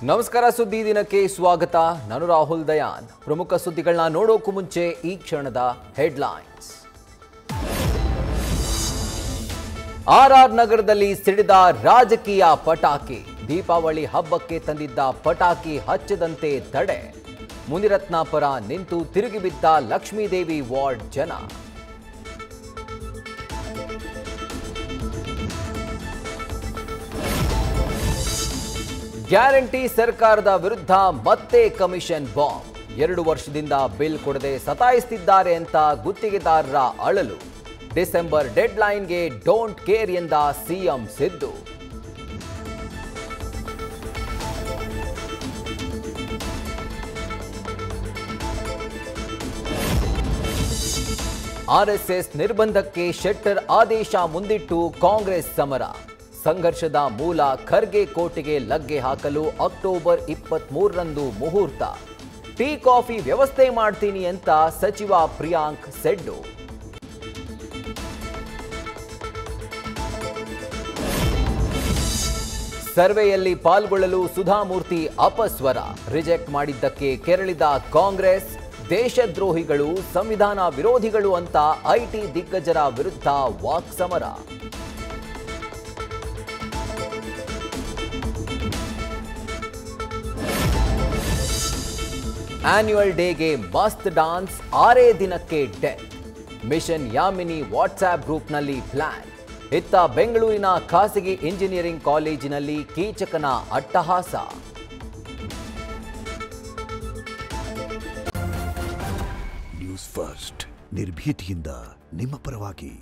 ನಮಸ್ಕಾರ ಸುದ್ದಿ ದಿನಕ್ಕೆ ಸ್ವಾಗತ. ನಾನು ರಾಹುಲ್ ದಯಾನ್. ಪ್ರಮುಖ ಸುದ್ದಿಗಳನ್ನ ನೋಡೋಕು ಮುಂಚೆ ಈ ಕ್ಷಣದ ಹೆಡ್ಲೈನ್ಸ್. ಆರ್ಆರ್ ನಗರದಲ್ಲಿ ಸಿಡಿದ ರಾಜಕೀಯ ಪಟಾಕಿ. ದೀಪಾವಳಿ ಹಬ್ಬಕ್ಕೆ ತಂದಿದ್ದ ಪಟಾಕಿ ಹಚ್ಚದಂತೆ ತಡೆ. ಮುನಿರತ್ನ ಪರ ನಿಂತು ತಿರುಗಿ ಬಿದ್ದ ಲಕ್ಷ್ಮೀದೇವಿ ವಾರ್ಡ್ ಜನ. ಗ್ಯಾರಂಟಿ ಸರ್ಕಾರದ ವಿರುದ್ಧ ಮತ್ತೆ ಕಮಿಷನ್ ಬಾಂಬ್. 2 ವರ್ಷದಿಂದ ಬಿಲ್ ಕೊಡದೆ ಸತಾಯಿಸುತ್ತಿದ್ದಾರೆ ಅಂತ ಗುತ್ತಿಗೆದಾರರ ಅಳಲು. ಡಿಸೆಂಬರ್ ಡೆಡ್ಲೈನ್ಗೆ ಡೋಂಟ್ ಕೇರ್ ಎಂದ ಸಿಎಂ ಸಿದ್ದು. ಆರ್ಎಸ್ಎಸ್ ನಿರ್ಬಂಧಕ್ಕೆ ಶೆಟ್ಟರ್ ಆದೇಶ ಮುಂದಿಟ್ಟು ಕಾಂಗ್ರೆಸ್ ಸಮರ. ಸಂಘರ್ಷದ ಮೂಲ ಖರ್ಗೆ ಕೋಟೆಗೆ ಲಗ್ಗೆ ಹಾಕಲು ಅಕ್ಟೋಬರ್ 23ರಂದು ಮುಹೂರ್ತ. ಟೀ ಕಾಫಿ ವ್ಯವಸ್ಥೆ ಮಾಡ್ತೀನಿ ಅಂತ ಸಚಿವ ಪ್ರಿಯಾಂಕ್ ಸೆಡ್ಡು. ಸರ್ವೆಯಲ್ಲಿ ಪಾಲ್ಗೊಳ್ಳಲು ಸುಧಾಮೂರ್ತಿ ಅಪಸ್ವರ. ರಿಜೆಕ್ಟ್ ಮಾಡಿದ್ದಕ್ಕೆ ಕೆರಳಿದ ಕಾಂಗ್ರೆಸ್. ದೇಶದ್ರೋಹಿಗಳು, ಸಂವಿಧಾನ ವಿರೋಧಿಗಳು ಅಂತ ಐಟಿ ದಿಗ್ಗಜರ ವಿರುದ್ಧ ವಾಕ್ಸಮರ. ಆನ್ಯುವಲ್ ಡೇಗೆ ಮಸ್ತ್ ಡಾನ್ಸ್, 6 ದಿನಕ್ಕೆ ಡೆತ್. ಮಿಷನ್ ಯಾಮಿನಿ ವಾಟ್ಸ್ಆಪ್ ಗ್ರೂಪ್ನಲ್ಲಿ ಪ್ಲಾನ್. ಇತ್ತ ಬೆಂಗಳೂರಿನ ಖಾಸಗಿ ಇಂಜಿನಿಯರಿಂಗ್ ಕಾಲೇಜಿನಲ್ಲಿ ಕೀಚಕನ ಅಟ್ಟಹಾಸ. ನ್ಯೂಸ್ ಫಸ್ಟ್, ನಿರ್ಭೀತಿಯಿಂದ ನಿಮ್ಮ ಪರವಾಗಿ.